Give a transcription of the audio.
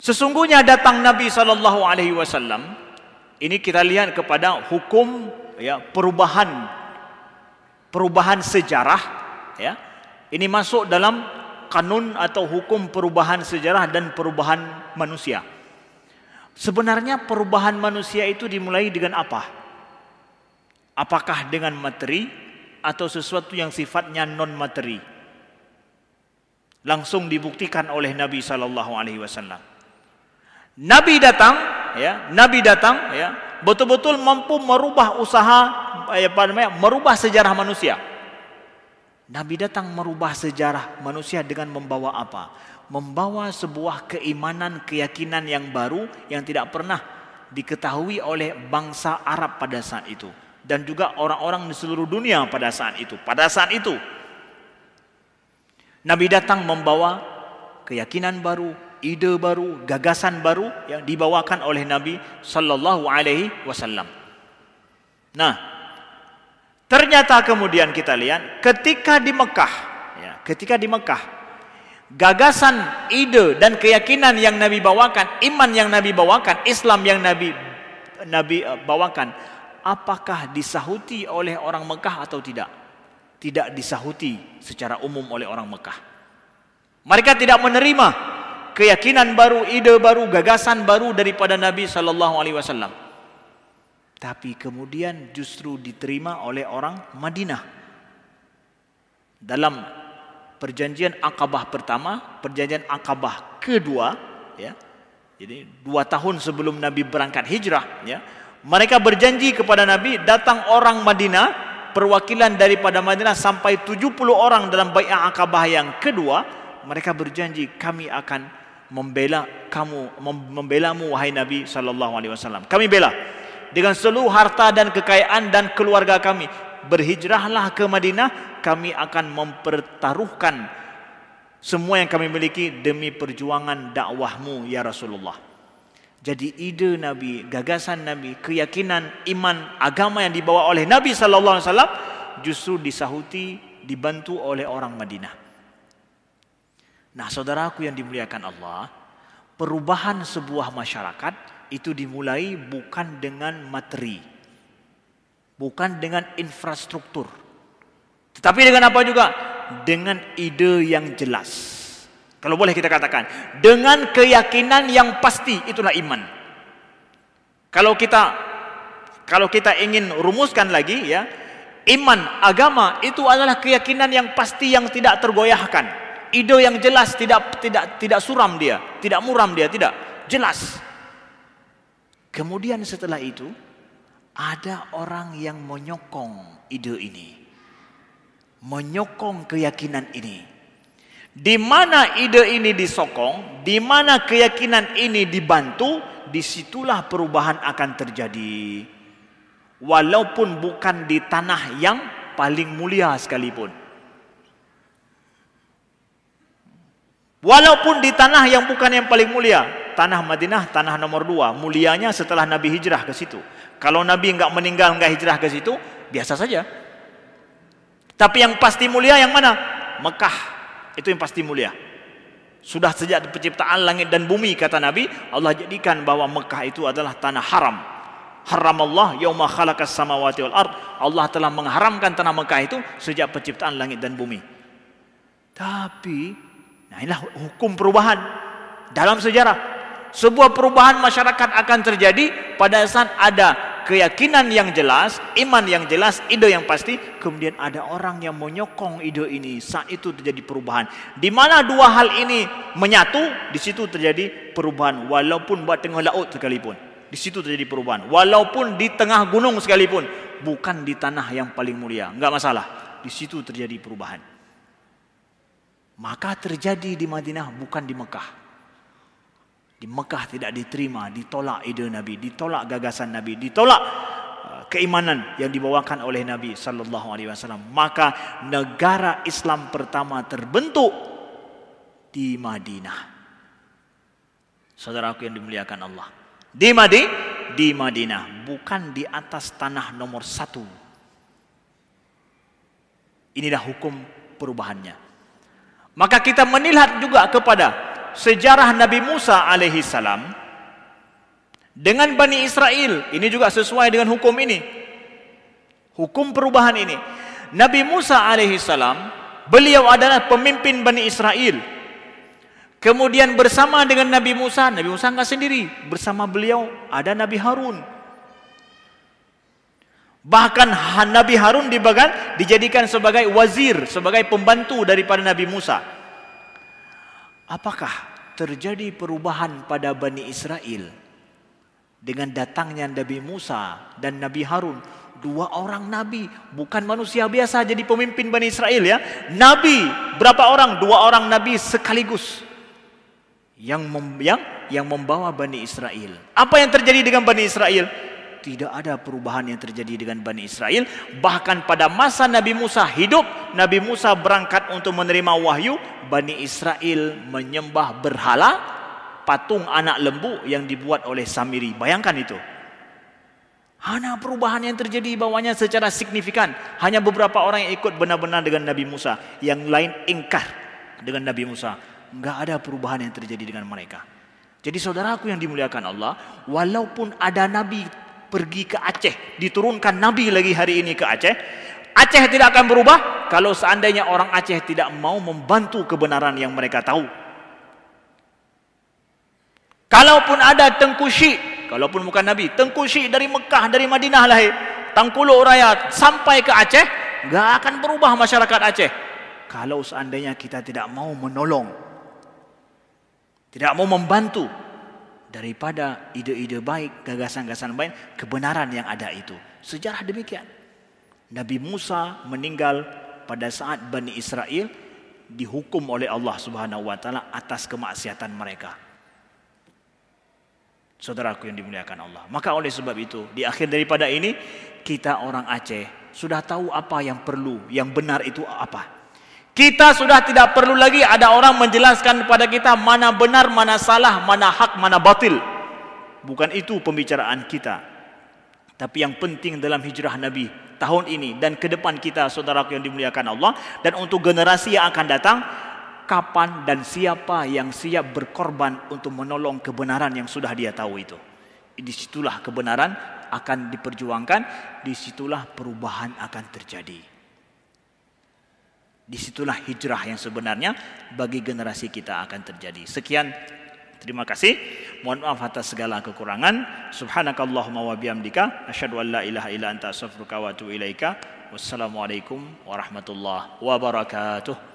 Sesungguhnya datang Nabi sallallahu alaihi wasallam, ini kita lihat kepada hukum ya, perubahan sejarah ya. Ini masuk dalam kanun atau hukum perubahan sejarah dan perubahan manusia. Sebenarnya perubahan manusia itu dimulai dengan apa? Apakah dengan materi atau sesuatu yang sifatnya non materi? Langsung dibuktikan oleh Nabi sallallahu alaihi wasallam. Nabi datang ya, betul-betul mampu merubah merubah sejarah manusia. Nabi datang merubah sejarah manusia dengan membawa apa? Membawa sebuah keimanan, keyakinan yang baru yang tidak pernah diketahui oleh bangsa Arab pada saat itu dan juga orang-orang di seluruh dunia pada saat itu. Nabi datang membawa keyakinan baru, ide baru, gagasan baru yang dibawakan oleh Nabi sallallahu alaihi wasallam. Nah, ternyata kemudian kita lihat ketika di Mekah, gagasan, ide dan keyakinan yang Nabi bawakan, iman yang Nabi bawakan, Islam yang Nabi bawakan, apakah disahuti oleh orang Mekah atau tidak? Tidak disahuti secara umum oleh orang Mekah. Mereka tidak menerima keyakinan baru, ide baru, gagasan baru daripada Nabi sallallahu alaihi wasallam. Tapi kemudian justru diterima oleh orang Madinah. Dalam perjanjian Aqabah pertama, perjanjian Aqabah kedua, ya. Jadi 2 tahun sebelum Nabi berangkat hijrah, ya. Mereka berjanji kepada Nabi, datang orang Madinah, perwakilan daripada Madinah sampai 70 orang dalam bai'ah Aqabah yang kedua. Mereka berjanji, kami akan membelamu wahai Nabi sallallahu alaihi wasallam. Kami bela dengan seluruh harta dan kekayaan dan keluarga kami. Berhijrahlah ke Madinah, kami akan mempertaruhkan semua yang kami miliki demi perjuangan dakwahmu ya Rasulullah. Jadi ide Nabi, gagasan Nabi, keyakinan, iman, agama yang dibawa oleh Nabi sallallahu alaihi wasallam justru disahuti, dibantu oleh orang Madinah. Nah, saudaraku yang dimuliakan Allah, perubahan sebuah masyarakat itu dimulai bukan dengan materi, bukan dengan infrastruktur, tetapi dengan apa juga? Dengan ide yang jelas. Kalau boleh kita katakan, dengan keyakinan yang pasti, itulah iman. Kalau kita ingin rumuskan lagi ya, iman, agama itu adalah keyakinan yang pasti yang tidak tergoyahkan. Ide yang jelas, tidak suram dia, tidak muram dia, tidak, jelas. Kemudian setelah itu ada orang yang menyokong ide ini, menyokong keyakinan ini. Di mana ide ini disokong, di mana keyakinan ini dibantu, disitulah perubahan akan terjadi. Walaupun bukan di tanah yang paling mulia sekalipun. Walaupun di tanah yang bukan yang paling mulia, tanah Madinah, tanah nomor 2, mulianya setelah Nabi hijrah ke situ. Kalau Nabi enggak meninggal, enggak hijrah ke situ, biasa saja. Tapi yang pasti mulia yang mana? Mekah, itu yang pasti mulia. Sudah sejak penciptaan langit dan bumi, kata Nabi, Allah jadikan bahwa Mekah itu adalah tanah haram. Haramallah yauma khalaqas samawati wal ard. Allah telah mengharamkan tanah Mekah itu sejak penciptaan langit dan bumi. Tapi nah, inilah hukum perubahan dalam sejarah. Sebuah perubahan masyarakat akan terjadi pada saat ada keyakinan yang jelas, iman yang jelas, ide yang pasti. Kemudian ada orang yang menyokong ide ini. Saat itu terjadi perubahan. Di mana dua hal ini menyatu, di situ terjadi perubahan. Walaupun buat tengah laut sekalipun, di situ terjadi perubahan. Walaupun di tengah gunung sekalipun, bukan di tanah yang paling mulia, enggak masalah. Di situ terjadi perubahan. Maka terjadi di Madinah, bukan di Mekah. Di Mekah tidak diterima, ditolak ide Nabi, ditolak gagasan Nabi, ditolak keimanan yang dibawakan oleh Nabi sallallahu alaihi wasallam. Maka negara Islam pertama terbentuk di Madinah. Saudaraku yang dimuliakan Allah. Di Madinah, bukan di atas tanah nomor 1. Inilah hukum perubahannya. Maka kita melihat juga kepada sejarah Nabi Musa alaihi salam dengan Bani Israel. Ini juga sesuai dengan hukum ini. Hukum perubahan ini. Nabi Musa alaihi salam, beliau adalah pemimpin Bani Israel. Kemudian bersama dengan Nabi Musa enggak sendiri. Bersama beliau ada Nabi Harun. Bahkan Nabi Harun dijadikan sebagai wazir, sebagai pembantu daripada Nabi Musa. Apakah terjadi perubahan pada Bani Israel dengan datangnya Nabi Musa dan Nabi Harun? Dua orang nabi, bukan manusia biasa jadi pemimpin Bani Israel ya. Nabi, berapa orang? Dua orang nabi sekaligus yang membawa Bani Israel. Apa yang terjadi dengan Bani Israel? Tidak ada perubahan yang terjadi dengan Bani Israel. Bahkan pada masa Nabi Musa hidup, Nabi Musa berangkat untuk menerima wahyu, Bani Israel menyembah berhala, patung anak lembu yang dibuat oleh Samiri. Bayangkan itu. Hanya perubahan yang terjadi bawahnya secara signifikan. Hanya beberapa orang yang ikut benar-benar dengan Nabi Musa. Yang lain ingkar dengan Nabi Musa. Enggak ada perubahan yang terjadi dengan mereka. Jadi saudaraku yang dimuliakan Allah, walaupun ada Nabi pergi ke Aceh, diturunkan Nabi lagi hari ini ke Aceh, Aceh tidak akan berubah kalau seandainya orang Aceh tidak mau membantu kebenaran yang mereka tahu. Kalaupun ada Tengku Syik, kalaupun bukan Nabi, Tengku Syik dari Mekah, dari Madinah lahir, Tangkuluk Raya sampai ke Aceh, enggak akan berubah masyarakat Aceh. Kalau seandainya kita tidak mau menolong, tidak mau membantu daripada ide-ide baik, gagasan-gagasan baik, kebenaran yang ada itu. Sejarah demikian. Nabi Musa meninggal pada saat Bani Israel dihukum oleh Allah Subhanahu wa taala atas kemaksiatan mereka. Saudaraku yang dimuliakan Allah. Maka oleh sebab itu, di akhir daripada ini, kita orang Aceh sudah tahu apa yang perlu, yang benar itu apa. Kita sudah tidak perlu lagi ada orang menjelaskan kepada kita mana benar, mana salah, mana hak, mana batil. Bukan itu pembicaraan kita. Tapi yang penting dalam hijrah Nabi tahun ini dan ke depan kita, saudaraku yang dimuliakan Allah, dan untuk generasi yang akan datang, kapan dan siapa yang siap berkorban untuk menolong kebenaran yang sudah dia tahu itu. Disitulah kebenaran akan diperjuangkan, disitulah perubahan akan terjadi. Disitulah hijrah yang sebenarnya bagi generasi kita akan terjadi. Sekian, terima kasih. Mohon maaf atas segala kekurangan. Subhanakallahumma wa bihamdika asyhadu an la ilaha illa anta astaghfiruka wa atubu ilaika. Wassalamualaikum warahmatullahi wabarakatuh.